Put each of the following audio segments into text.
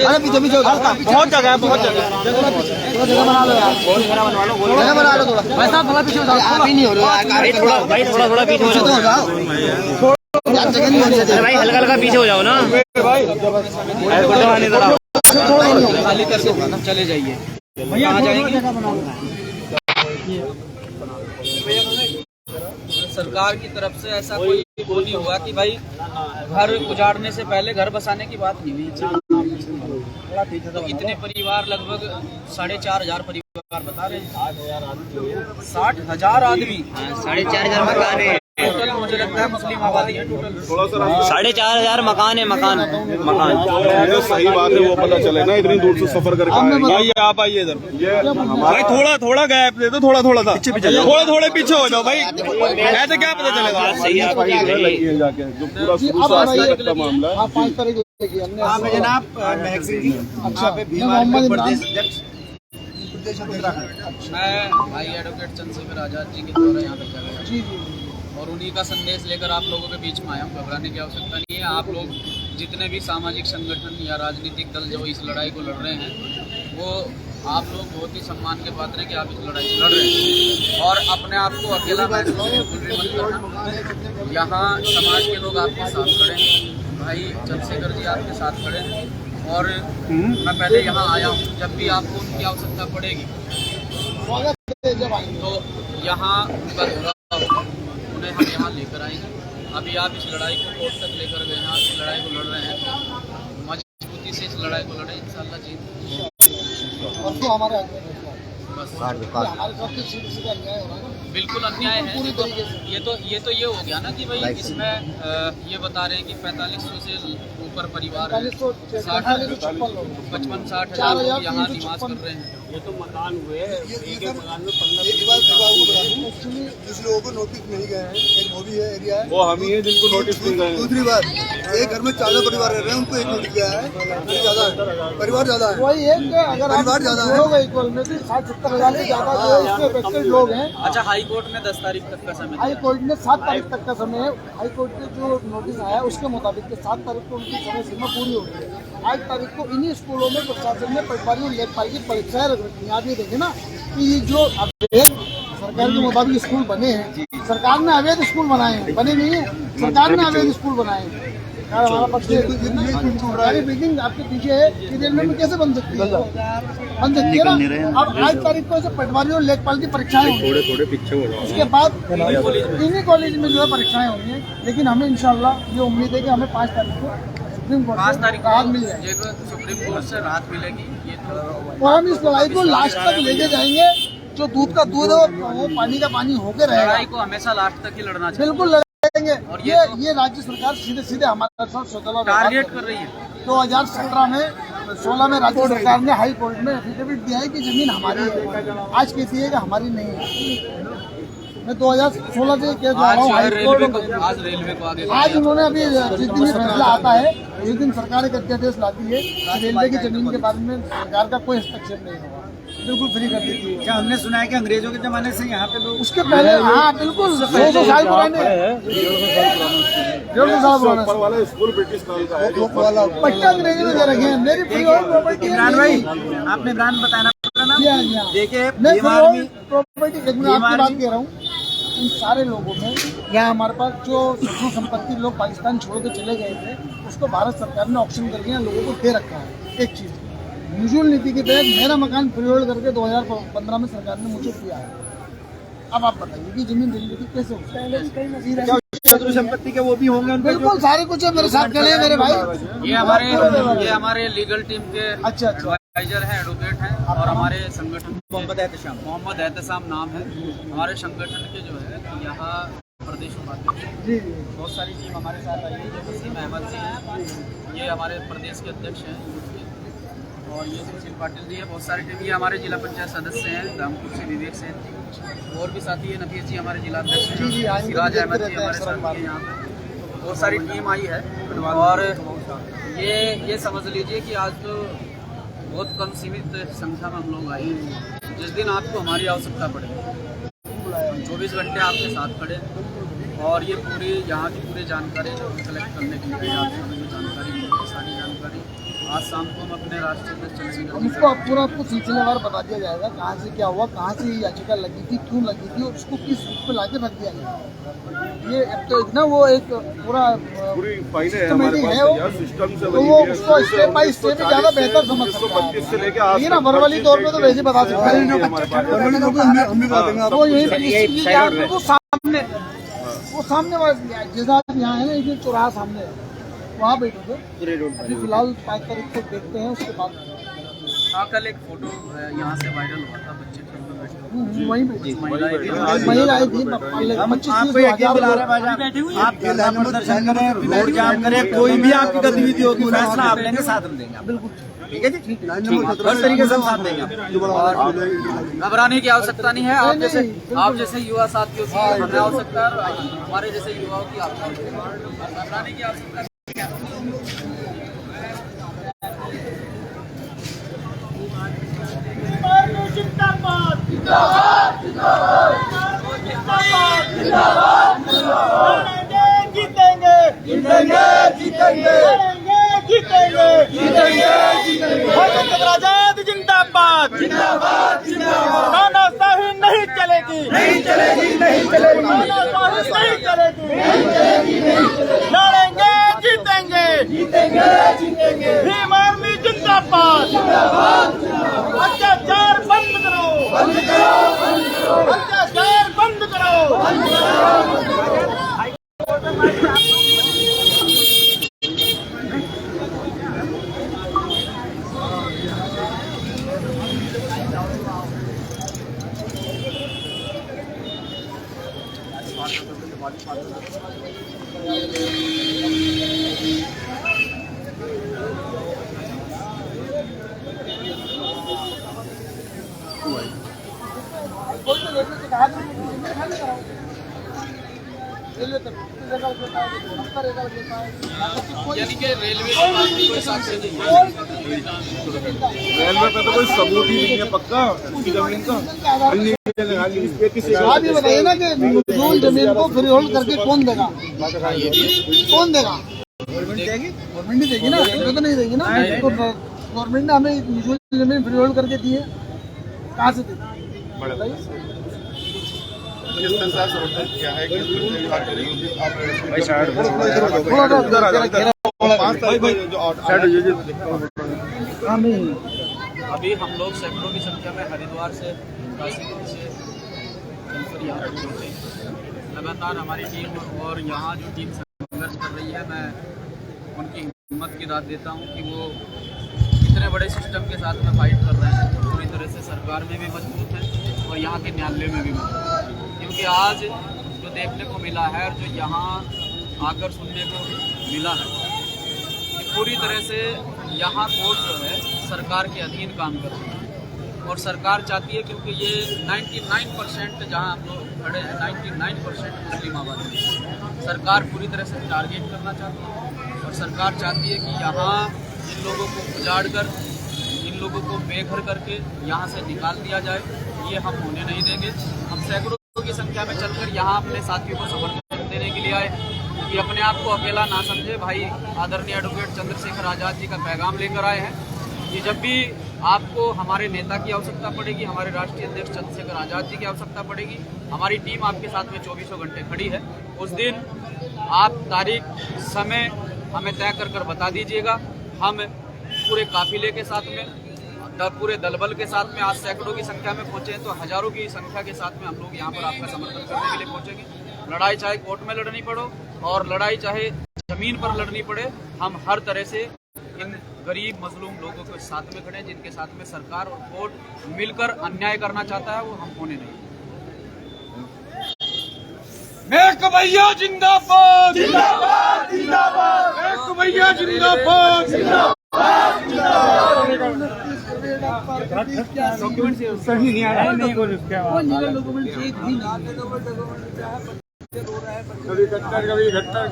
अरे पीछे पीछे बहुत जगह है, बहुत जगह बना लो यार, जगह बना लो थोड़ा भाई साहब, थोड़ा पीछे हो जाओ। अभी नहीं हो रहा है भाई, थोड़ा पीछे हो जाओ भाई, हल्का हल्का पीछे हो जाओ ना भाई, खाली करके चले जाइए। कहाँ जाएंगे? सरकार की तरफ से ऐसा कोई वो नहीं हुआ कि भाई घर उजाड़ने से पहले घर बसाने की बात नहीं हुई। तो इतने परिवार, लगभग 4,500 परिवार बता रहे हैं। 60,000 आदमी, 4,500 मकान है टोटल। मुझे लगता है मुस्लिम आबादी है टोटल 4,500 मकान है। मकान सही बात है, वो पता चले ना, इतनी दूर से सफर करके आइए। आप आइए इधर भाई, थोड़ा गैप दे दो, थोड़ा सा थोड़े पीछे हो जाओ भाई, ऐसे क्या पता चलेगा। जाके जो पूरा मामला है जनाब, मैं भाई एडवोकेट चंद्रशेखर आजाद जी के द्वारा यहाँ पे और उन्हीं का संदेश लेकर आप लोगों के बीच में आया हूँ। घबराने की आवश्यकता नहीं है। आप लोग जितने भी सामाजिक संगठन या राजनीतिक दल जो इस लड़ाई को लड़ रहे हैं, वो आप लोग बहुत ही सम्मान के पात्र हैं कि आप इस लड़ाई को लड़ रहे हैं। और अपने आप को अकेला महसूस बिल्कुल भी मत करना। यहाँ समाज के लोग आपके साथ खड़े हैं, भाई चंद्रशेखर जी आपके साथ खड़े हैं। और मैं पहले यहाँ आया हूँ, जब भी आपको उनकी आवश्यकता पड़ेगी तो यहाँ उनका दौरा होगा, उन्हें हम यहाँ लेकर आएंगे। अभी आप इस लड़ाई को कोर्ट तक लेकर गए हैं, आप इस लड़ाई को लड़ रहे हैं, मजबूती से इस लड़ाई को लड़े, इंशाल्लाह जीत। बिल्कुल अन्याय है। ये तो ये हो गया ना कि भाई इसमें ये बता रहे हैं कि 4500 से ऊपर परिवार है, 55-60 हजार लोग यहाँ निवास कर रहे हैं। ये तो मकान हुए हैं, एक मकान में 15। जिस लोगों को नोटिस नहीं गए हैं, एक वो भी है एरिया है, वो हम ही है जिनको नोटिस नहीं गए। दूसरी बात, एक घर में 4 परिवार रह रहे हैं, उनको एक नोटिस गया है, ज्यादा है, परिवार ज्यादा है, वही है कि अगर परिवार ज्यादा है 60-70 हजार से ज्यादा जो इसमें अफेक्टेड लोग हैं। अच्छा, हाई कोर्ट ने 10 तारीख तक का समय, हाई कोर्ट ने 7 तारीख तक का समय है। हाई कोर्ट के जो नोटिस आया उसके मुताबिक 7 तारीख को उनकी समय सीमा पूरी हो गई है। 8 तारीख को इन्हीं स्कूलों में प्रशासन ने पटवारी और लेखपाल की परीक्षाएं रख रखी हैं। आप ये देखें ना कि ये जो अवैध सरकार के मुताबिक स्कूल बने हैं, सरकार ने अवैध स्कूल बनाए हैं, बने नहीं है, सरकार ने अवैध स्कूल बनाए हैं। हमारा पक्ष बिल्डिंग आपके पीछे है, रेलवे में कैसे बन सकती है? बन सकती है ना। अब 8 तारीख को पटवारी और लेखपाल की परीक्षाएं होंगी, थोड़े पीछे हो जाओ। उसके बाद इन्हीं कॉलेज में जो है परीक्षाएं होंगी। लेकिन हमें इंशाल्लाह ये उम्मीद है कि हमें 5 तारीख को सुप्रीम कोर्ट 5 तारीख राहत मिल जाएगी, सुप्रीम कोर्ट से राहत मिलेगी। ये तो और हम इस लड़ाई को लास्ट तक लेके जाएंगे। जो दूध का दूध है वो पानी का पानी होकर रहेगा। लड़ाई को हमेशा लास्ट तक ही लड़ना चाहिए। बिल्कुल लड़ेंगे। और ये राज्य सरकार सीधे हमारे साथ सोचना टारगेट कर रही है। 2017 में 16 में राज्य सरकार ने हाई कोर्ट में एफिडेविट दिया है कि जमीन हमारी है। आज कहती है कि हमारी नहीं है। मैं 2016 से कह रहा हूँ हाई कोर्ट, आज रेलवे को आगे, आज उन्होंने अभी जिस दिन फैसला आता है उस दिन सरकार एक अध्यादेश लाती है कि रेलवे की जमीन के बारे में सरकार का कोई हस्तक्षेप नहीं होगा, बिल्कुल फ्री कर देती है। क्या हमने सुना है कि अंग्रेजों के जमाने से यहाँ पे लोग, उसके पहले हाँ बिल्कुल 200 साल पुराने, 150 साल पुराना स्कूल ब्रिटिश काल का है, पट्टा अंग्रेजों ने दे रखे हैं। मेरी प्रॉपर्टी इमरान भाई, आपने ब्रांड बताना देखिए, मैं प्रॉपर्टी आपकी बात कह रहा हूँ। इन सारे लोगों में यहाँ हमारे पास जो शत्रु संपत्ति लोग पाकिस्तान छोड़ के चले गए थे, उसको भारत सरकार ने ऑप्शन करके यहाँ लोगों को दे रखा है। एक चीज म्यूचुअल नीति के तहत मेरा मकान फ्रीहोल्ड करके 2015 में सरकार ने मुझे दिया है। अब आप बताइए कि जमीन रेलवे की कैसे हो सकती है? शत्रु संपत्ति के वो भी होंगे, बिल्कुल सारे कुछ है। मेरे साथ खड़े हैं मेरे भाई, ये हमारे लीगल टीम के अच्छा एडवाइजर हैं, एडवोकेट हैं। और हमारे संगठन मोहम्मद एहतसाम नाम है हमारे संगठन के, जो है यहाँ प्रदेश उपाध्यक्ष जी। बहुत सारी टीम हमारे साथ आई है। जो वसीम अहमद जी हैं, ये हमारे प्रदेश के अध्यक्ष हैं, और ये सुशील पाटिल जी है। बहुत सारी टीम, ये हमारे जिला पंचायत सदस्य हैं रामपुर से, विवेक सेन जी, और भी साथी है, नफीस जी हमारे जिला अध्यक्ष हैं, सिराज अहमद जी हमारे साथ हैं। यहाँ पे बहुत सारी टीम आई है। और ये समझ लीजिए कि आज तो बहुत कम सीमित संख्या में हम लोग आए हैं। जिस दिन आपको हमारी आवश्यकता पड़े 24 घंटे आपके साथ खड़े, और ये पूरी यहाँ की पूरी जानकारी जो कलेक्ट करने के लिए आपसे जानकारी, सारी जानकारी आज शाम को हम अपने राष्ट्रीय अध्यक्ष चंद्रशेखर उसको आप पूरा आपको सिलसिलेवार बता दिया जाएगा, कहाँ से क्या हुआ, कहाँ से ये याचिका लगी थी, क्यों लगी थी और उसको किस रूप में लाके रख दिया गया। ये अब तो ना वो एक पूरा पूरी फाइलें हैं सिस्टमेटिक हमारे है पास वो, यार, सिस्टम से तो बनी वो हुई है। उसको स्टेप बाय स्टेप ज़्यादा बेहतर समझ सकता है। 1925 से लेके आज ये ना वर्बली तौर पे तो वैसे बता सकता है। हम भी बता देंगे वो यही वो सामने जैसा आप यहाँ है ना, ये चौराहा सामने वहाँ बैठे थे। अभी फिलहाल 5 तारीख को देखते हैं, उसके बाद हाँ, कल एक फोटो यहाँ से वायरल हुआ था, बच्चे ट्रेन में बैठे हुए। वहीं बैठे महिलाएं भी महिला आई थी 25-30 आप प्रदर्शन करें, रोड जाम करें, कोई भी आपकी गतिविधि होगी फैसला आप लेंगे, साथ में देंगे। बिल्कुल ठीक है जी, हर तरीके से हम साथ देंगे। घबराने की आवश्यकता नहीं है। आप जैसे युवा साथियों की हमें आवश्यकता है, हमारे जैसे युवाओं की आपको आवश्यकता है। घबराने की आवश्यकता नहीं है। जीतेंगे जीतेंगे जीतेंगे जीतेंगे जीतेंगे जीतेंगे। आजाद जिंदाबाद जिंदाबाद जिंदाबाद। तानाशाही नहीं चलेगी नहीं चलेगी नहीं चलेगी। तानाशाही नहीं चलेगी नहीं चलेगी नहीं चलेगी। लड़ेंगे जीतेंगे जीतेंगे जीतेंगे। भीम आर्मी जिंदाबाद जिंदाबाद। अत्याचार बंद करो बंद करो बंद करो। अत्याचार बंद करो बंद करो। यानी कि रेलवे के पास भी कोई साक्ष्य नहीं है। रेलवे पे तो कोई सबूत ही नहीं है पक्का इसकी जमीन का। आप ये बताइए ना कि नजूल जमीन को फ्री होल्ड करके कौन देगा? कौन देगा? गवर्नमेंट ही देगी ना, तो नहीं देगी ना। तो गवर्नमेंट ने हमें नजूल जमीन फ्री होल्ड करके दी है, कहाँ से दी? अभी हम लोग सैकड़ों की संख्या में हरिद्वार से, काशीपुर से चलकर यहाँ पहुँचे। लगातार हमारी टीम और यहाँ जो टीम संघर्ष कर रही है, मैं उनकी हिम्मत की दाद देता हूँ कि वो इतने बड़े सिस्टम के साथ में फाइट कर रहे हैं। पूरी तरह से सरकार में भी मजबूत है और यहाँ के न्यायालय में भी मजबूत है। क्योंकि आज जो देखने को मिला है और जो यहाँ आकर सुनने को मिला है कि पूरी तरह से यहाँ कोर्ट जो है सरकार के अधीन काम कर रही है। और सरकार चाहती है, क्योंकि ये 99% जहाँ हम लोग खड़े हैं 99% मुस्लिम आबादी है। सरकार पूरी तरह से टारगेट करना चाहती है और सरकार चाहती है कि यहाँ इन लोगों को उजाड़ कर, इन लोगों को बेघर करके यहाँ से निकाल दिया जाए। ये हम होने नहीं देंगे। हम सैकड़ों की संख्या में चलकर यहाँ अपने साथियों को समर्थन देने के लिए आए कि अपने आप को अकेला ना समझे। भाई आदरणीय एडवोकेट चंद्रशेखर आज़ाद जी का पैगाम लेकर आए हैं कि जब भी आपको हमारे नेता की आवश्यकता पड़ेगी, हमारे राष्ट्रीय अध्यक्ष चंद्रशेखर आज़ाद जी की आवश्यकता पड़ेगी, हमारी टीम आपके साथ में 24 घंटे खड़ी है। उस दिन आप तारीख समय हमें तय कर बता दीजिएगा। हम पूरे काफिले के साथ में, पूरे दलबल के साथ में आज सैकड़ों की संख्या में पहुंचे हैं, तो हजारों की संख्या के साथ में हम लोग यहाँ पर आपका समर्थन करने के लिए पहुंचेंगे। लड़ाई चाहे कोर्ट में लड़नी पड़ो और लड़ाई चाहे जमीन पर लड़नी पड़े, हम हर तरह से इन गरीब मजलूम लोगों के साथ में खड़े हैं, जिनके साथ में सरकार और कोर्ट मिलकर अन्याय करना चाहता है, वो हम होने नहीं। मेक भैया जिंदाबाद जिंदाबाद जिंदाबाद। मेक भैया जिंदाबाद जिंदाबाद। सही नहीं आ रहा है, नहीं बोल उसके बाद कभी घट्टर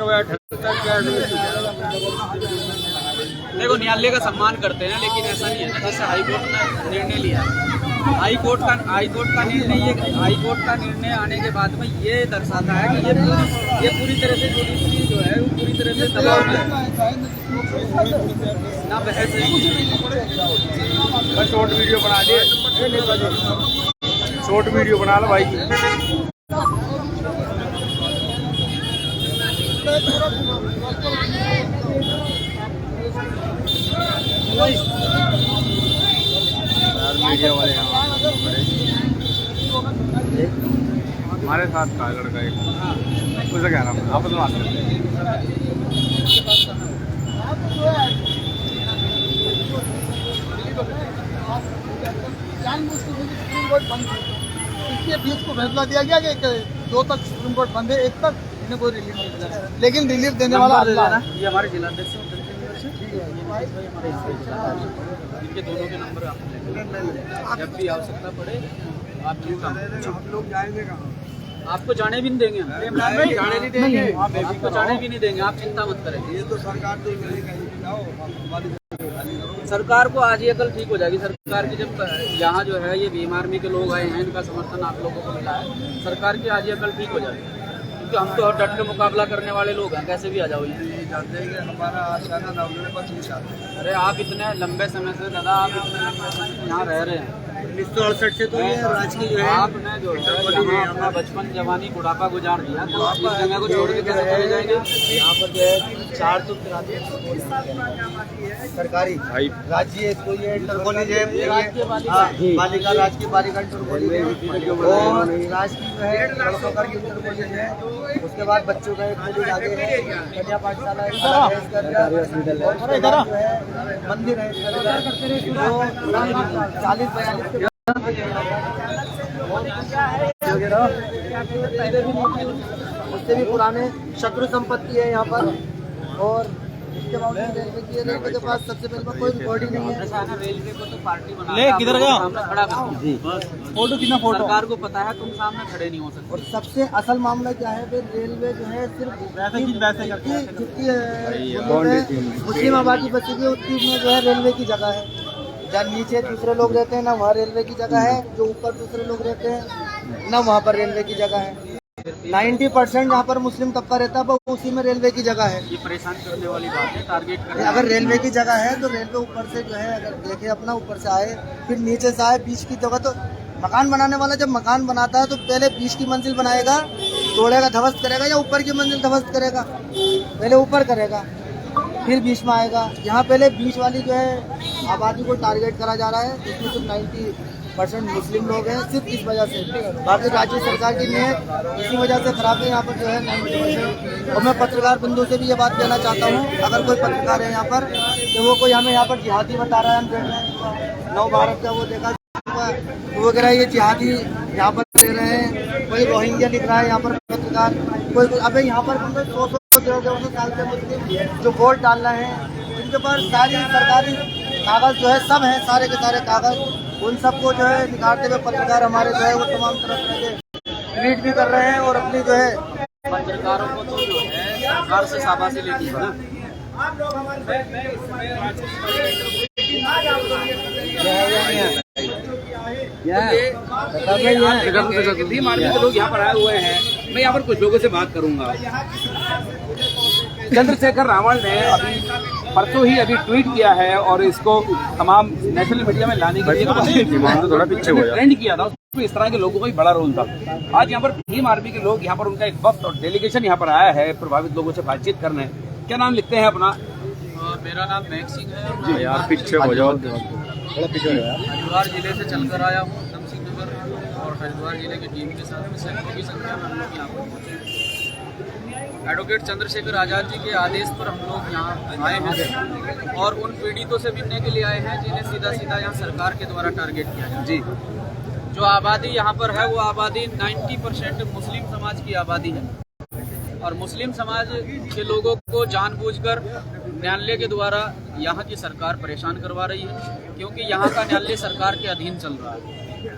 देखो, न्यायालय का सम्मान करते हैं, लेकिन ऐसा नहीं है ना जैसे हाईकोर्ट ने निर्णय लिया। हाईकोर्ट का निर्णय आने के बाद में ये दर्शाता है कि ये पूरी तरह से जुडिशरी जो है वो पूरी तरह से दबाव में है। ना बहस है। शॉर्ट वीडियो बना लिए, शॉर्ट वीडियो बना लो भाई। मीडिया वाले हमारे साथ का लड़का एक, उसे क्या नाम है, आप बात करते हैं। सुप्रीम कोर्ट बंद है, इसके बीच को फैसला दिया गया कि 2 तक सुप्रीम कोर्ट बंद है, 1 तक इन्हें कोई रिलीफ नहीं मिला, लेकिन रिलीफ देने वाला अल्लाह है। ये हमारे जिलाध्यक्ष हैं, इनके दोनों के नंबर आप जब भी आवश्यकता पड़े आप लोग जाएंगे कहाँ? आपको जाने भी नहीं देंगे, जाने नहीं देंगे, आपको जाने भी नहीं देंगे, आप चिंता मत करें। ये तो सरकार सरकार को आज ये कल ठीक हो जाएगी। सरकार की जब यहाँ जो है ये भीम आर्मी के लोग आए हैं, इनका समर्थन आप लोगों को मिला है, सरकार की आज ये कल ठीक हो जाएगी। क्योंकि हम तो डट के मुकाबला करने वाले लोग हैं, कैसे भी आ जाओ। जानते हैं कि हमारा आशाना नवले पर नहीं चाहते। अरे आप इतने लंबे समय से दादा, आप इतने लंबे समय से यहाँ रह रहे हैं, 1968 से तो ये राजकीय जो है आपने जो है यहाँ अपना बचपन जवानी बुढ़ापा गुजार दिया, तो आप इस जगह को छोड़ के कैसे चले जाएंगे? यहाँ पर जो है 4 तो सरकारी राज्य स्कूल है, इंटर कॉलेज है, बालिका राजकीय बालिका इंटर कॉलेज है, और राजकीय जो है लड़कों का इंटर कॉलेज है। उसके बाद बच्चों का एक कॉलेज आगे है, कन्या पाठशाला है, मंदिर है, 40-42 उससे भी पुराने शत्रु संपत्ति है यहाँ पर। और इसके बावजूद रेलवे के पास सबसे पहले कोई बॉडी नहीं है। रेलवे को तो पार्टी बना ले, किधर गया खड़ा जी, फोटो कितना फोटो सरकार को पता है, तुम सामने खड़े नहीं हो सकते। और सबसे असल मामला क्या है, रेलवे जो है सिर्फ मुस्लिम आबादी बची हुई उतनी में जो है रेलवे की जगह है। जहाँ नीचे दूसरे लोग रहते हैं ना वहाँ रेलवे की जगह है, जो ऊपर दूसरे लोग रहते हैं ना वहाँ पर रेलवे की जगह है। 90% जहाँ पर मुस्लिम तबका रहता है वो उसी में रेलवे की जगह है। ये परेशान करने वाली बात है, टारगेट करने। अगर रेलवे की जगह है तो रेलवे ऊपर से जो है अगर देखे अपना ऊपर से आए, फिर नीचे से आए, बीच की जगह। तो मकान बनाने वाला जब मकान बनाता है तो पहले बीच की मंजिल बनाएगा, तोड़ेगा, ध्वस्त करेगा, या ऊपर की मंजिल ध्वस्त करेगा? पहले ऊपर करेगा फिर बीच में आएगा। यहाँ पहले बीच वाली जो है आबादी को टारगेट करा जा रहा है, जिसमें सिर्फ 90% मुस्लिम लोग हैं। सिर्फ इस वजह से भारतीय राज्य सरकार की नीयत इसी वजह से खराब है यहाँ पर जो है 90%। और मैं पत्रकार बंधु से भी ये बात कहना चाहता हूँ, अगर कोई पत्रकार है यहाँ पर तो वो कोई हमें यहाँ पर जिहादी बता रहा है, हम देख रहे हैं नव भारत का वो देखा तो वो कह रहा है ये जिहादी यहाँ पर दे रहे हैं, कोई रोहिंग्या लिख रहा है यहाँ पर पत्रकार, कोई अबे यहाँ पर 100 साल के मुस्लिम जो वोट डाल रहे हैं, जिनके पास सारी सरकारी कागज जो है सब है, सारे के सारे कागज, उन सबको जो है निखारते हुए पत्रकार हमारे जो है वो तमाम तरह के ट्वीट भी कर रहे हैं। और अपनी जो है पत्रकारों को तो जो है सरकार से शाबाशी लेनी है ना। भीम आर्मी के लोग यहाँ पर आए हुए हैं, मैं यहाँ पर कुछ लोगों से बात करूंगा। चंद्रशेखर रावण ने अभी परसों ही अभी ट्वीट किया है और इसको तमाम नेशनल मीडिया में लाने के लिए थोड़ा पीछे ट्रेंड किया था। उसमें इस तरह के लोगों का भी बड़ा रोल था। आज यहाँ पर भीम आर्मी के लोग यहाँ पर उनका एक वक्त और डेलीगेशन यहाँ पर आया है प्रभावित लोगों से बातचीत करने। क्या नाम लिखते हैं अपना? मेरा नाम महक सिंह है जी यार पीछे हो जाओ, हरिद्वार जिले से चलकर आया हूँ उधम सिंह नगर, और हरिद्वार जिले की टीम के साथ सैकड़ों की संख्या में हम लोग यहाँ पर पहुँचे। एडवोकेट चंद्रशेखर आज़ाद जी के आदेश पर हम लोग यहाँ आए हैं और उन पीड़ितों से मिलने के लिए आए हैं जिन्हें सीधा सीधा यहाँ सरकार के द्वारा टारगेट किया जाए। जी, जो आबादी यहाँ पर है वो आबादी 90% मुस्लिम समाज की आबादी है, और मुस्लिम समाज के लोगों को जानबूझकर न्यायालय के द्वारा यहाँ की सरकार परेशान करवा रही है, क्योंकि यहाँ का न्यायालय सरकार के अधीन चल रहा है।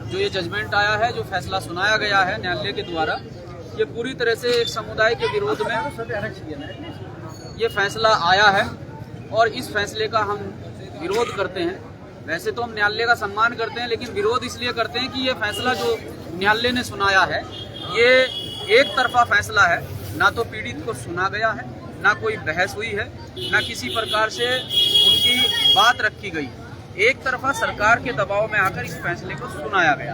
जो ये जजमेंट आया है, जो फैसला सुनाया गया है न्यायालय के द्वारा, ये पूरी तरह से एक समुदाय के विरोध में ये फैसला आया है और इस फैसले का हम विरोध करते हैं। वैसे तो हम न्यायालय का सम्मान करते हैं, लेकिन विरोध इसलिए करते हैं कि ये फैसला जो न्यायालय ने सुनाया है ये एक तरफा फैसला है। ना तो पीड़ित को सुना गया है, ना कोई बहस हुई है, ना किसी प्रकार से उनकी बात रखी गई। एक तरफा सरकार के दबाव में आकर इस फैसले को सुनाया गया।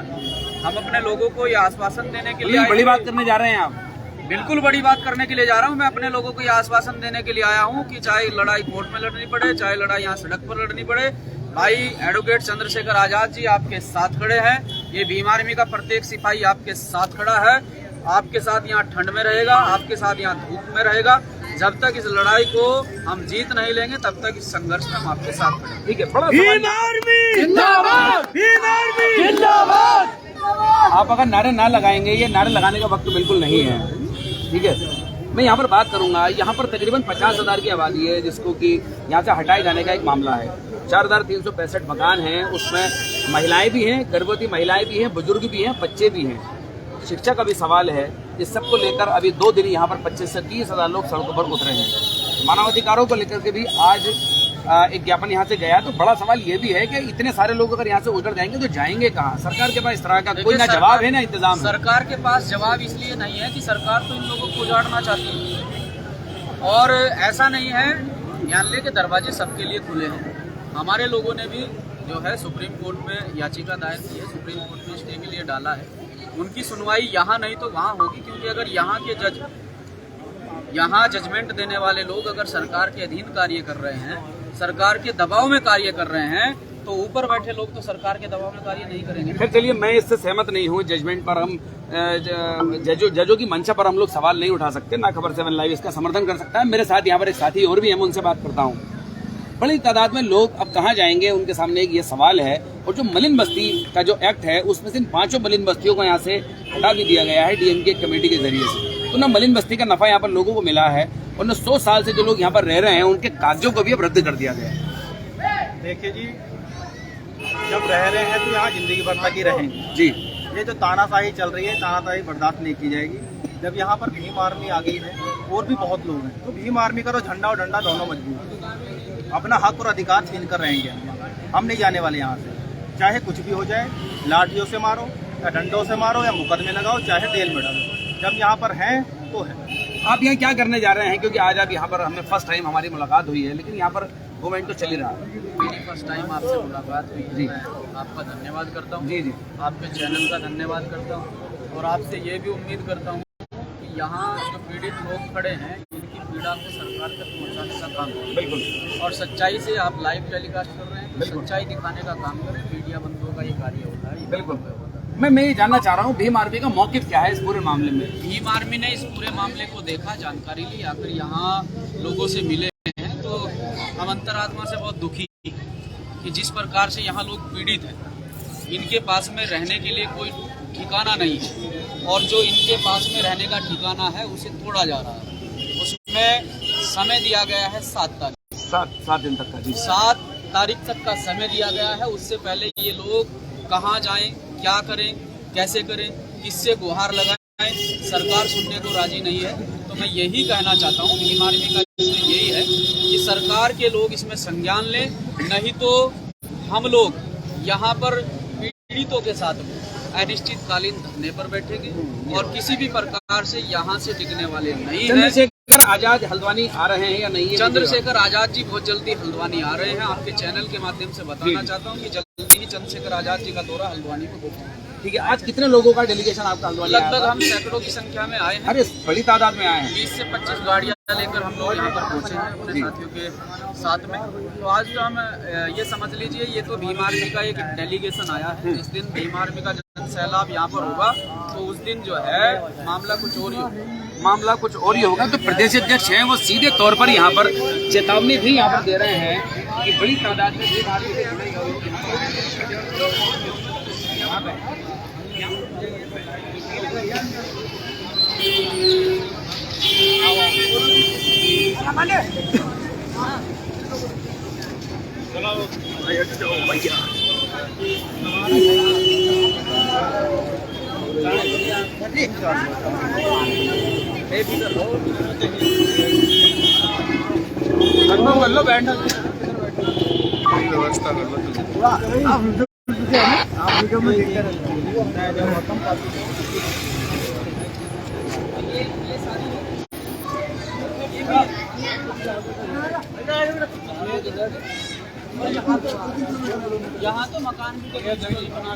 हम अपने लोगों को ये आश्वासन देने के लिए बड़ी बात करने जा रहे हैं आप? बिल्कुल बड़ी बात करने के लिए जा रहा हूं। मैं अपने लोगों को ये आश्वासन देने के लिए आया हूं कि चाहे लड़ाई कोर्ट में लड़नी पड़े, चाहे लड़ाई यहाँ सड़क पर लड़नी पड़े, भाई एडवोकेट चंद्रशेखर आजाद जी आपके साथ खड़े हैं। ये भीम आर्मी का प्रत्येक सिपाही आपके साथ खड़ा है, आपके साथ यहाँ ठंड में रहेगा, आपके साथ यहाँ धूप में रहेगा। जब तक इस लड़ाई को हम जीत नहीं लेंगे तब तक इस संघर्ष में हम आपके साथ खड़े हैं। ठीक है, भीम आर्मी जिंदाबाद, भीम आर्मी जिंदाबाद। आप अगर नारे ना लगाएंगे, ये नारे लगाने का वक्त बिल्कुल नहीं है, ठीक है। मैं यहाँ पर बात करूंगा, यहाँ पर तकरीबन 50,000 की आबादी है जिसको कि यहाँ से हटाए जाने का एक मामला है। 4,365 मकान हैं, उसमें महिलाएं भी हैं, गर्भवती महिलाएं भी हैं, बुजुर्ग भी हैं, बच्चे भी हैं, शिक्षा का भी सवाल है। इस सब को लेकर अभी 2 दिन यहाँ पर 25 से 30,000 लोग सड़कों पर उतरे हैं। मानवाधिकारों को लेकर के भी आज एक ज्ञापन यहाँ से गया। तो बड़ा सवाल ये भी है कि इतने सारे लोग अगर यहाँ से उतर जाएंगे तो जाएंगे कहाँ? सरकार के पास इस तरह का कोई ना जवाब है ना इंतजाम। सरकार के पास जवाब इसलिए नहीं है कि सरकार तो इन लोगों को उजाड़ना चाहती है, और ऐसा नहीं है। न्यायालय के दरवाजे सबके लिए खुले हैं। हमारे लोगों ने भी जो है सुप्रीम कोर्ट में याचिका दायर की है, सुप्रीम कोर्ट में स्टे के लिए डाला है। उनकी सुनवाई यहाँ नहीं तो वहाँ होगी, क्योंकि अगर यहाँ के जज, यहाँ जजमेंट देने वाले लोग अगर सरकार के अधीन कार्य कर रहे हैं, सरकार के दबाव में कार्य कर रहे हैं, तो ऊपर बैठे लोग तो सरकार के दबाव में कार्य नहीं करेंगे। फिर चलिए, मैं इससे सहमत नहीं हूँ। जजमेंट पर हम जजों की मंशा पर हम लोग सवाल नहीं उठा सकते। ना खबर 7 लाइव इसका समर्थन कर सकता है। मेरे साथ यहाँ पर एक साथी और भी है, मैं उनसे बात करता हूँ। बड़ी तादाद में लोग अब कहाँ जाएंगे, उनके सामने एक ये सवाल है। और जो मलिन बस्ती का जो एक्ट है, उसमें से इन 5 मलिन बस्तियों को यहाँ से हटा भी दिया गया है डीएमके कमेटी के जरिए से। तो ना मलिन बस्ती का नफा यहाँ पर लोगों को मिला है, और न 100 साल से जो लोग यहाँ पर रह रहे हैं उनके कागजों को भी अब रद्द कर दिया गया है। देखिए जी, जब रह रहे हैं तो यहाँ जिंदगी भर तक ही रहेंगे जी। ये जो तानाशाही चल रही है, तानाशाही बर्दाश्त नहीं की जाएगी। जब यहाँ पर भीम आर्मी आ गई है, और भी बहुत लोग हैं, तो भीम आर्मी का तो झंडा और डंडा दोनों मजबूत है। अपना हक और अधिकार छीन कर रहेंगे हम नहीं जाने वाले यहाँ से। चाहे कुछ भी हो जाए, लाठियों से मारो या डंडों से मारो या मुकदमे लगाओ, चाहे जेल में डालो, जब यहाँ पर हैं तो है। आप यहाँ क्या करने जा रहे हैं? क्योंकि आज आप यहाँ पर, हमें फर्स्ट टाइम हमारी मुलाकात हुई है, लेकिन यहाँ पर मूवमेंट तो चल ही रहा है। मेरी फर्स्ट टाइम आपसे मुलाकात हुई है। जी, आपका धन्यवाद करता हूँ। जी जी, आपके चैनल का धन्यवाद करता हूँ, और आपसे ये भी उम्मीद करता हूँ कि यहाँ जो पीड़ित लोग खड़े हैं, इनकी पीड़ा को सरकार तक पहुँचाने का काम करें। बिल्कुल। और सच्चाई से आप लाइव टेलीकास्ट कर रहे हैं, सच्चाई दिखाने का काम करें। मीडिया बंधुओं का ये कार्य होता है। बिल्कुल। मैं ये जानना चाह रहा हूँ, भीम आर्मी का मौकिफ क्या है इस पूरे मामले में? भीम आर्मी ने इस पूरे मामले को देखा, जानकारी ली, आकर यहाँ लोगों से मिले हैं। तो हम अंतरात्मा से बहुत दुखी कि जिस प्रकार से यहाँ लोग पीड़ित हैं, इनके पास में रहने के लिए कोई ठिकाना नहीं है, और जो इनके पास में रहने का ठिकाना है उसे तोड़ा जा रहा है। उसमें समय दिया गया है 7 तारीख, 7 दिन तक का। जी, 7 तारीख तक का समय दिया गया है। उससे पहले ये लोग कहाँ जाएं, क्या करें, कैसे करें, किससे गुहार लगाएं, सरकार सुनने को राजी नहीं है। तो मैं यही कहना चाहता हूँ, भीम आर्मी का यही है कि सरकार के लोग इसमें संज्ञान लें, नहीं तो हम लोग यहाँ पर पीड़ितों के साथ अनिश्चितकालीन धरने पर बैठेंगे, और किसी भी प्रकार से यहाँ से टिकने वाले नहीं है। चंद्रशेखर आजाद हल्द्वानी आ रहे हैं या नहीं? चंद्रशेखर आजाद जी बहुत जल्दी हल्द्वानी आ रहे हैं। आपके चैनल के माध्यम से बताना चाहता हूँ कि जल्दी ही चंद्रशेखर आजाद जी का दौरा हल्द्वानी को होगा। ठीक है। आज कितने लोगों का डेलीगेशन आपका हल्द्वानी आया? लगभग हम सैकड़ों की संख्या में आए हैं। अरे बड़ी तादाद में आए हैं। 20 से 25 गाड़ियां लेकर हम लोग यहाँ पर पहुँचे हैं अपने साथियों के साथ में। तो आज जो हम ये समझ लीजिए, ये तो भीम आर्मी का एक डेलीगेशन आया है। जिस दिन भीम आर्मी का जन सैलाब यहाँ पर होगा, तो उस दिन जो है मामला कुछ और ही होगा। तो प्रदेश अध्यक्ष हैं, वो सीधे तौर पर यहाँ पर चेतावनी भी यहाँ पर दे रहे हैं कि बड़ी तादाद में भीम आर्मी से जुड़े यहाँ पे कर लो बैठ व्यवस्था कर लो। आप वीडियो में देख कर यहाँ तो मकान भी तो बना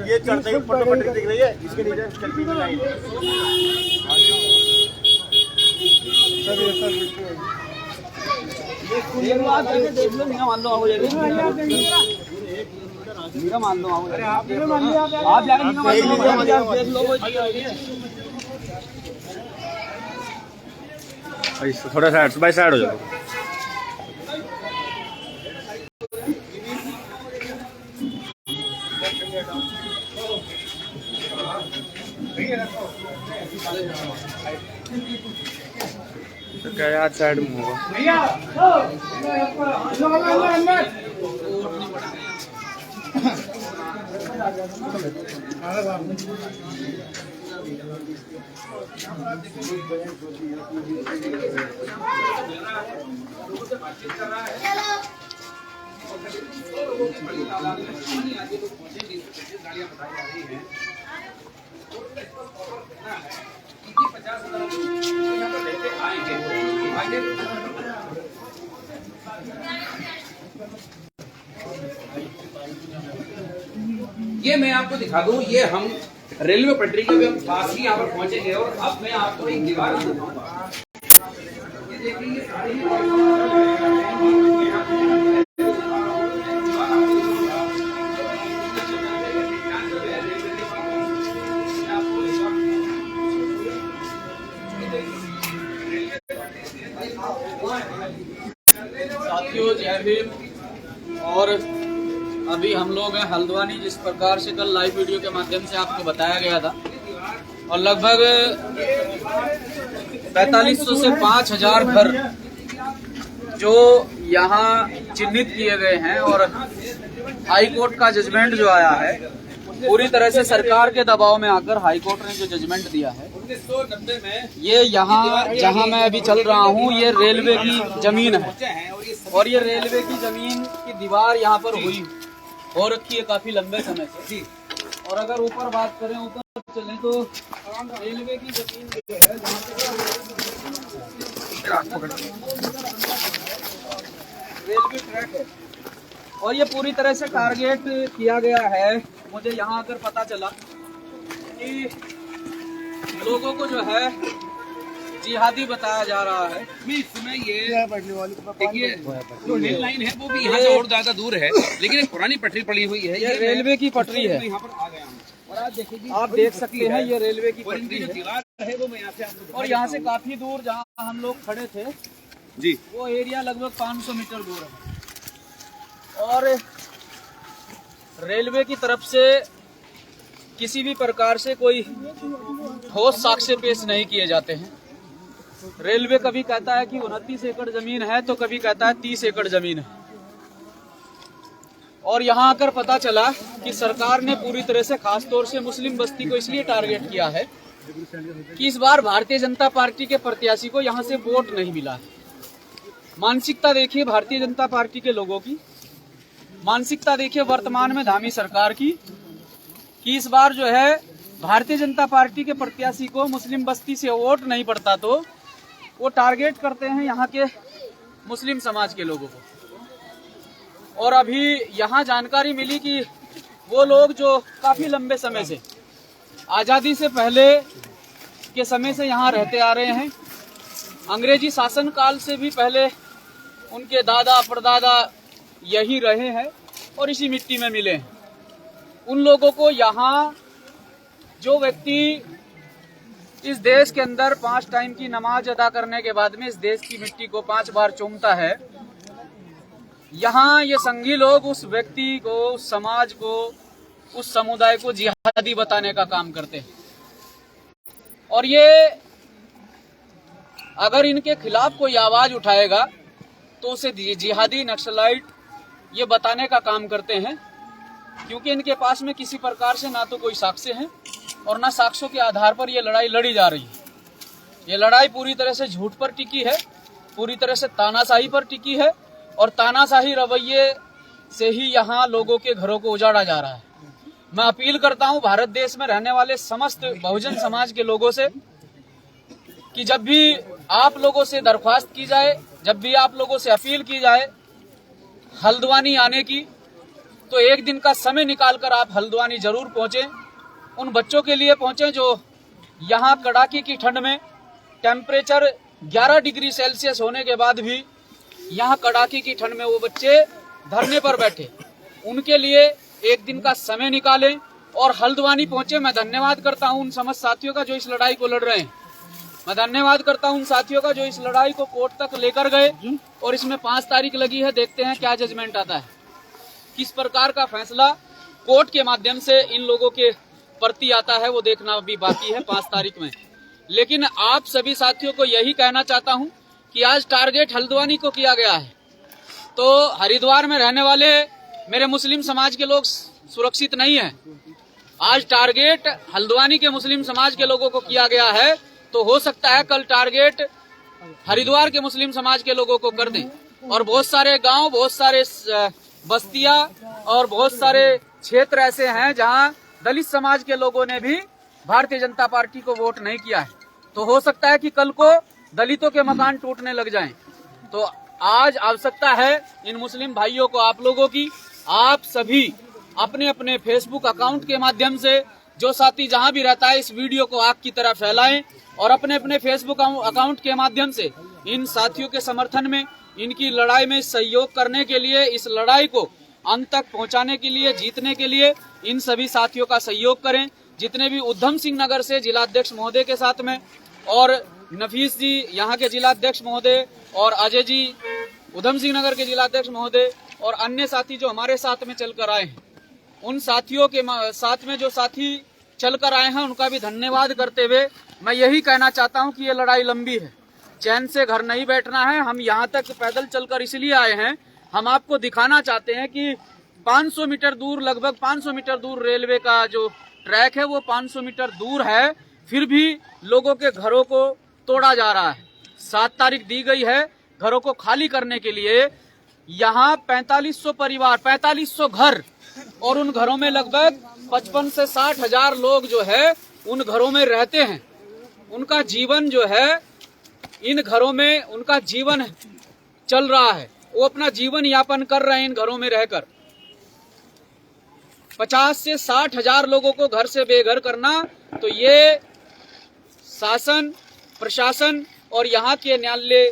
ये चढ़ते ही ऊपर पटरी दिख रही है, इसके नीचे चलती हुई लाइन देख लो, मेरा मान लो आओ मेरा मान लो आओ आप जाके देख लो थोड़ा साइड बाय साइड हो जाओ। तो क्या यार साइड में होगा ये मैं आपको दिखा दूं, ये हम रेलवे पटरी के भी पास ही यहाँ पर पहुंचेंगे और अब मैं आपको एक दीवार दिखाऊंगा। ये देखिए, ये सारी साथियों जय भीम। और अभी हम लोग हैं हल्द्वानी, जिस प्रकार से कल लाइव वीडियो के माध्यम से आपको बताया गया था, और लगभग 4500 से 5000 घर जो यहाँ चिन्हित किए गए हैं, और हाई कोर्ट का जजमेंट जो आया है, पूरी तरह से सरकार के दबाव में आकर हाई कोर्ट ने जो जजमेंट दिया है, 1990 में ये यहाँ जहाँ मैं अभी चल रहा हूँ, ये रेलवे की जमीन है, और ये रेलवे की जमीन की दीवार यहाँ पर हो रखी है काफी लंबे समय से। और अगर ऊपर बात करें, ऊपर चलें तो रेलवे की जमीन जो है रेलवे ट्रैक है, और ये पूरी तरह से टारगेट किया गया है। मुझे यहाँ आकर पता चला कि लोगों को जो है जिहादी बताया जा रहा है। इसमें ये देखिए, जो रेल लाइन है वो भी यहाँ से और ज्यादा दूर है, लेकिन एक पुरानी पटरी पड़ी हुई है। ये रेलवे की पटरी है, यहाँ पर आ गया हूँ, आप देख सकते हैं, ये रेलवे की और इनकी पटरी जो है। दीवार है वो मैं यहाँ से आपको और यहाँ से काफी दूर जहाँ हम लोग खड़े थे जी, वो एरिया लगभग 500 मीटर दूर है। और रेलवे की तरफ से किसी भी प्रकार से कोई ठोस साक्ष्य पेश नहीं किए जाते हैं। रेलवे कभी कहता है कि 29 एकड़ जमीन है, तो कभी कहता है 30 एकड़ जमीन है। और यहाँ आकर पता चला कि सरकार ने पूरी तरह से, खास तौर से मुस्लिम बस्ती को इसलिए टारगेट किया है कि इस बार भारतीय जनता पार्टी के प्रत्याशी को यहाँ से वोट नहीं मिला। मानसिकता देखिए भारतीय जनता पार्टी के लोगों की, मानसिकता देखिए वर्तमान में धामी सरकार की, कि इस बार जो है भारतीय जनता पार्टी के प्रत्याशी को मुस्लिम बस्ती से वोट नहीं पड़ता, तो वो टारगेट करते हैं यहाँ के मुस्लिम समाज के लोगों को। और अभी यहाँ जानकारी मिली कि वो लोग जो काफी लंबे समय से, आजादी से पहले के समय से यहाँ रहते आ रहे हैं, अंग्रेजी शासन काल से भी पहले उनके दादा परदादा यही रहे हैं और इसी मिट्टी में मिले हैं, उन लोगों को यहाँ जो व्यक्ति इस देश के अंदर 5 टाइम की नमाज अदा करने के बाद में इस देश की मिट्टी को 5 बार चूमता है, यहाँ ये संघी लोग उस व्यक्ति को, उस समाज को, उस समुदाय को जिहादी बताने का काम करते हैं। और ये अगर इनके खिलाफ कोई आवाज उठाएगा तो उसे जिहादी, नक्सलाइट ये बताने का काम करते हैं, क्योंकि इनके पास में किसी प्रकार से ना तो कोई साक्ष्य है और ना साक्ष्यों के आधार पर ये लड़ाई लड़ी जा रही है। ये लड़ाई पूरी तरह से झूठ पर टिकी है, पूरी तरह से तानाशाही पर टिकी है और तानाशाही रवैये से ही यहाँ लोगों के घरों को उजाड़ा जा रहा है। मैं अपील करता हूँ भारत देश में रहने वाले समस्त बहुजन समाज के लोगों से कि जब भी आप लोगों से दरख्वास्त की जाए, जब भी आप लोगों से अपील की जाए हल्द्वानी आने की, तो एक दिन का समय निकालकर आप हल्द्वानी जरूर पहुंचे। उन बच्चों के लिए पहुंचे जो यहाँ कड़ाके की ठंड में टेम्परेचर 11 डिग्री सेल्सियस होने के बाद भी यहाँ कड़ाके की ठंड में वो बच्चे धरने पर बैठे। उनके लिए एक दिन का समय निकालें और हल्द्वानी पहुंचे। मैं धन्यवाद करता हूं उन समस्त साथियों का जो इस लड़ाई को लड़ रहे हैं। मैं धन्यवाद करता हूं उन साथियों का जो इस लड़ाई को कोर्ट तक लेकर गए और इसमें 5 तारीख लगी है। देखते हैं क्या जजमेंट आता है, किस प्रकार का फैसला कोर्ट के माध्यम से इन लोगों के प्रति आता है, वो देखना अभी बाकी है 5 तारीख में। लेकिन आप सभी साथियों को यही कहना चाहता हूं कि आज टारगेट हल्द्वानी को किया गया है, तो हरिद्वार में रहने वाले मेरे मुस्लिम समाज के लोग सुरक्षित नहीं हैं। आज टारगेट हल्द्वानी के मुस्लिम समाज के लोगों को किया गया है, तो हो सकता है कल टारगेट हरिद्वार के मुस्लिम समाज के लोगों को कर दें। और बहुत सारे गांव, बहुत सारे बस्तियां और बहुत सारे क्षेत्र ऐसे हैं जहां दलित समाज के लोगों ने भी भारतीय जनता पार्टी को वोट नहीं किया है, तो हो सकता है कि कल को दलितों के मकान टूटने लग जाएं। तो आज आवश्यकता है इन मुस्लिम भाइयों को, आप लोगों की, आप सभी अपने अपने फेसबुक अकाउंट के माध्यम से, जो साथी जहां भी रहता है, इस वीडियो को आग की तरह फैलाएं और अपने अपने फेसबुक अकाउंट के माध्यम से इन साथियों के समर्थन में, इनकी लड़ाई में सहयोग करने के लिए, इस लड़ाई को अंत तक पहुंचाने के लिए, जीतने के लिए इन सभी साथियों का सहयोग करें। जितने भी उधम सिंह नगर से जिलाध्यक्ष महोदय के साथ में और नफीस जी यहाँ के जिलाध्यक्ष महोदय और अजय जी उधम सिंह नगर के जिलाध्यक्ष महोदय और अन्य साथी जो हमारे साथ में चलकर आए हैं, उन साथियों के साथ में जो साथी चलकर आए हैं उनका भी धन्यवाद करते हुए मैं यही कहना चाहता हूं कि ये लड़ाई लंबी है, चैन से घर नहीं बैठना है। हम यहाँ तक पैदल चलकर इसलिए आए हैं, हम आपको दिखाना चाहते हैं कि 500 मीटर दूर, लगभग 500 मीटर दूर रेलवे का जो ट्रैक है वो 500 मीटर दूर है, फिर भी लोगों के घरों को तोड़ा जा रहा है। 7 तारीख दी गई है घरों को खाली करने के लिए। यहाँ 4500 परिवार, 4500 घर और उन घरों में लगभग 55 से 60 हजार लोग जो है उन घरों में रहते हैं। उनका जीवन जो है इन घरों में, उनका जीवन चल रहा है, वो अपना जीवन यापन कर रहे हैं इन घरों में रहकर। 50 से 60 हजार लोगों को घर से बेघर करना, तो ये शासन, प्रशासन और यहाँ के न्यायालय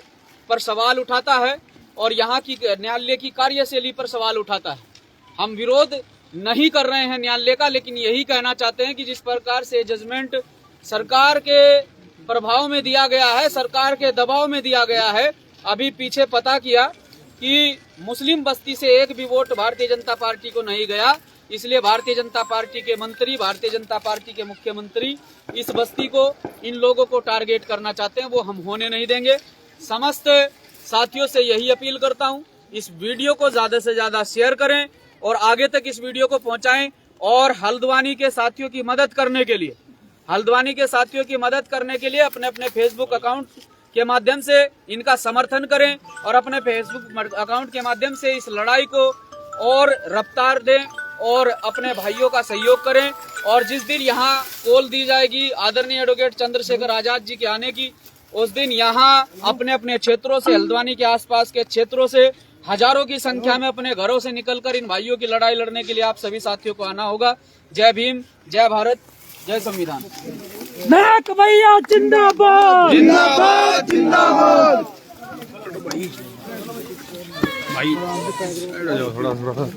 पर सवाल उठाता है और यहाँ की न्यायालय की कार्यशैली पर सवाल उठाता है। हम विरोध नहीं कर रहे हैं न्यायालय का, लेकिन यही कहना चाहते हैं कि जिस प्रकार से जजमेंट सरकार के प्रभाव में दिया गया है, सरकार के दबाव में दिया गया है, अभी पीछे पता किया कि मुस्लिम बस्ती से एक भी वोट भारतीय जनता पार्टी को नहीं गया, इसलिए भारतीय जनता पार्टी के मंत्री, भारतीय जनता पार्टी के मुख्यमंत्री इस बस्ती को, इन लोगों को टारगेट करना चाहते हैं, वो हम होने नहीं देंगे। समस्त साथियों से यही अपील करता हूं, इस वीडियो को ज्यादा से ज्यादा शेयर करें और आगे तक इस वीडियो को पहुंचाएं और हल्द्वानी के साथियों की मदद करने के लिए, हल्द्वानी के साथियों की मदद करने के लिए अपने अपने फेसबुक अकाउंट के माध्यम से इनका समर्थन करें और अपने फेसबुक अकाउंट के माध्यम से इस लड़ाई को और रफ्तार दें और अपने भाइयों का सहयोग करें। और जिस दिन यहाँ कॉल दी जाएगी आदरणीय एडवोकेट चंद्रशेखर आजाद जी के आने की, उस दिन यहाँ अपने अपने क्षेत्रों से, हल्द्वानी के आसपास के क्षेत्रों से हजारों की संख्या में अपने घरों से निकलकर इन भाइयों की लड़ाई लड़ने के लिए आप सभी साथियों को आना होगा। जय भीम, जय भारत, जय संविधान। नाक भैया जिंदाबाद, जिंदाबाद जिंदाबाद। भाई थोड़ा थोड़ा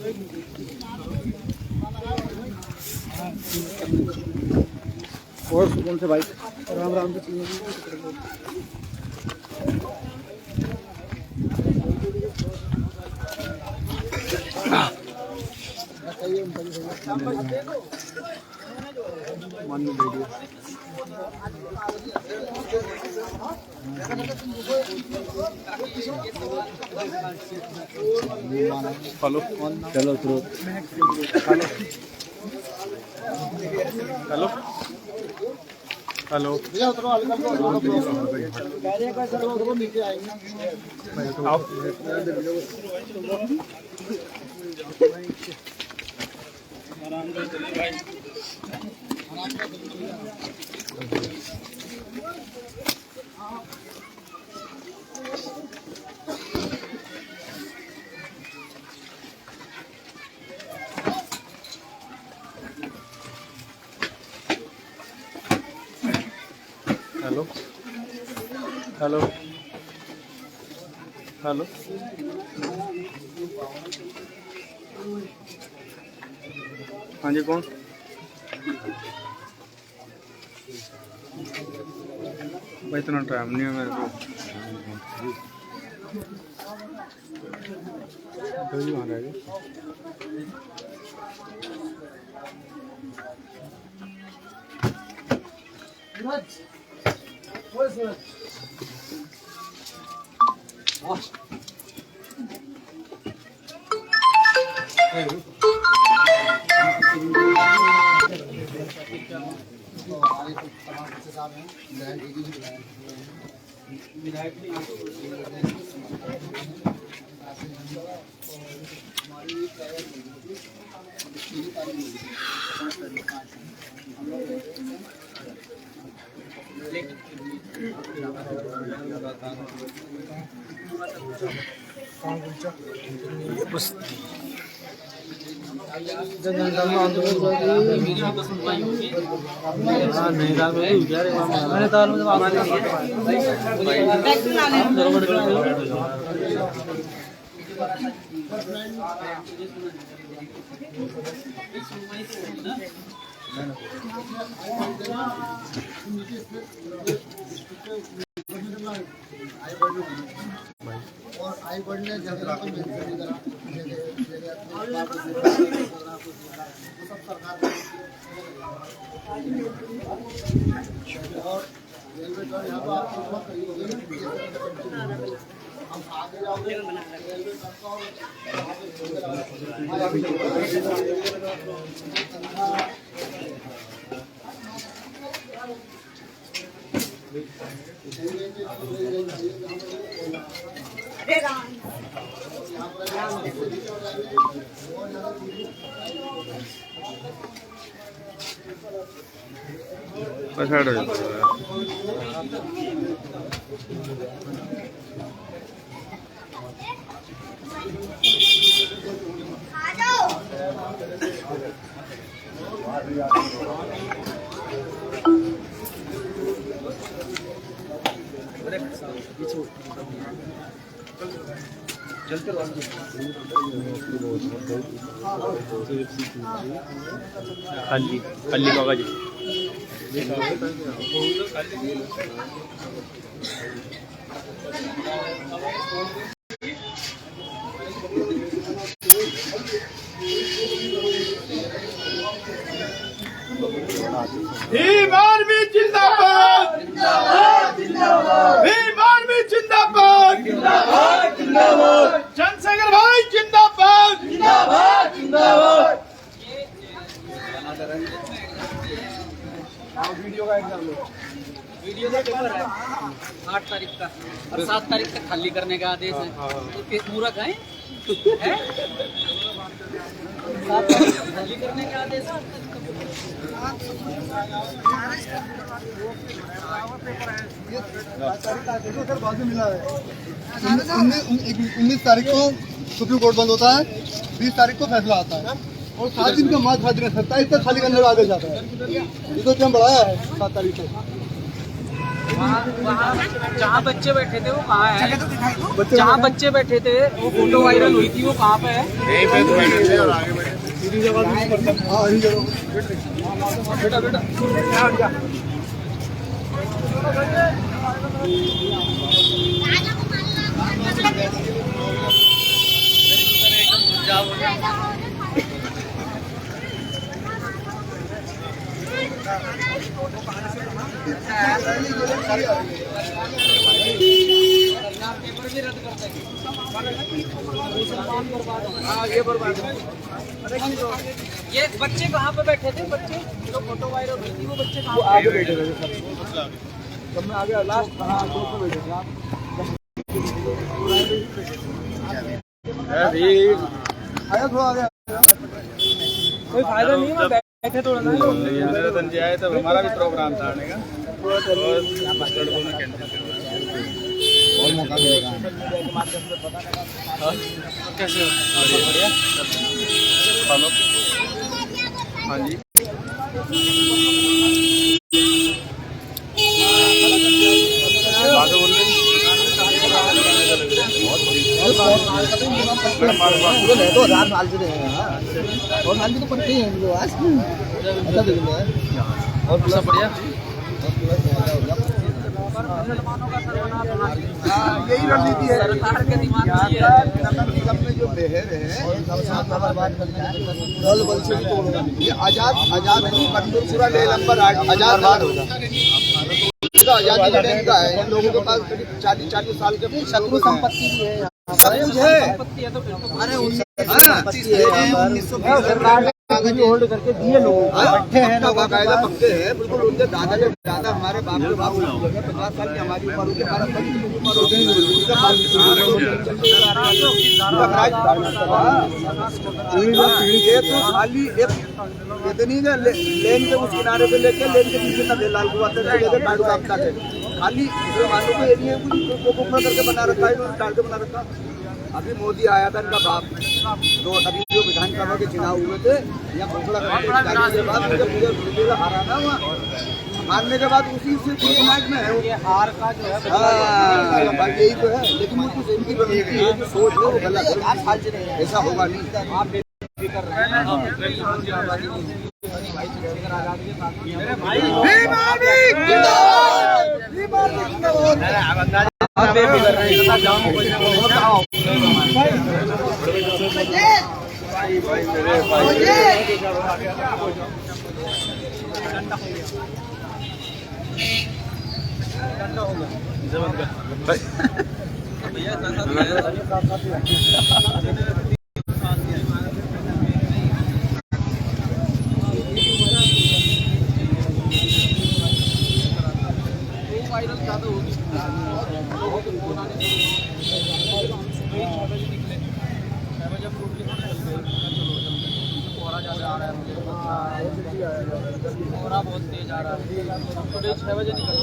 और सुकून से भाई, राम राम से हेलो चलो शुरू। हेलो हेलो भैया उतरो हल्का उतरो नीचे आएंगे। हेलो हेलो हेलो हाँ जी कौन भाई इतना टाइम नहीं है मेरे को वहाँ रह गए और आई बढ़ने जगह को मेंशन करा सब सरकार और रेलवे का यहाँ पर आपको बहुत कही होगी हम आगे जाओगे रेलवे बस हट जाओ खाली खाली कागज भीम आर्मी जिंदाबाद भीम आर्मी जिंदाबाद चंद्रशेखर भाई जिंदाबाद वीडियो का पेपर है 8 तारीख का और 7 तारीख तक खाली करने का आदेश है। तो पूरा खाएं है 7 तारीख तक खाली करने का आदेश है। बाद में मिला है 19 तारीख को सुप्रीम कोर्ट बंद होता है, 20 तारीख को फैसला आता है और 7 दिन का मार्च 27 तक खाली करने का आदेश आता है। ये तो टाइम बढ़ाया है 7 तारीख तक। वहाँ जहाँ बच्चे बैठे थे वो कहाँ है? जहाँ बच्चे बैठे थे वो फोटो वायरल हुई थी वो कहाँ पे है? बेटा बेटा पेपर भी रद्द कर देंगे। हाँ ये बर्बाद ये बच्चे कहाँ पे बैठे थे? बच्चे जो फोटो वायरल हुई थी वो बच्चे कहाँ आगे बैठे थे सब में आगे लास्ट हाँ दो पे बैठे थे आप आया थोड़ा आगे कोई फायदा नहीं है बैठे थोड़ा ना आए तब हमारा भी प्रोग्राम था आने का और मौका मिलेगा कैसे हेलो हाँ जी तो 1000 साल से रहे हैं और साल की तो पड़ते हैं लोग आज अच्छा देख लो और सब बढ़िया यही रणनीति है सरकार के दिमाग में ये है नगर निगम में जो मेहर है दल बल से भी तोड़ना ये आजाद नहीं मंजूर पूरा ले नंबर आजाद होगा आजादी का टाइम का है इन लोगों के पास 40 साल के शत्रु संपत्ति भी है सब कुछ है संपत्ति है तो फिर तो अरे सरकार ने कागज होल्ड करके दिए लोगों को बैठे हैं लोग बाकायदा पक्के हैं बिल्कुल उनके दादा के दादा हमारे बाप के बाप 50 साल की हमारी उम्र होगी 12 साल की उम्र होगी ये तो खाली एक इतनी ना लेन के उस किनारे पे लेके लेन के पीछे तक लाल कुआं तक लेके डालू रास्ता है खाली मानो को एरिया कुछ कोपरा करके बना रखा है डाल के बना रखा। अभी मोदी आया था इनका बाप तो अभी जो विधानसभा के चुनाव हुए थे यहाँ घोषणा करने के बाद मुझे हराना हुआ हारने के बाद उसी से मैच में है ये हार का जो है यही तो है लेकिन वो कुछ इनकी रणनीति है जो सोच है वो गलत है ऐसा होगा नहीं आप बेफिक्र रहे हैं आप बेफिक्र रहे वायरल ज़्यादा होगी कोहरा ज़्यादा आ रहा है कोहरा बहुत तेज आ रहा है सुबह 6 बजे निकल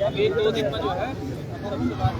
अब 1-2 दिन में जो है सबसे बात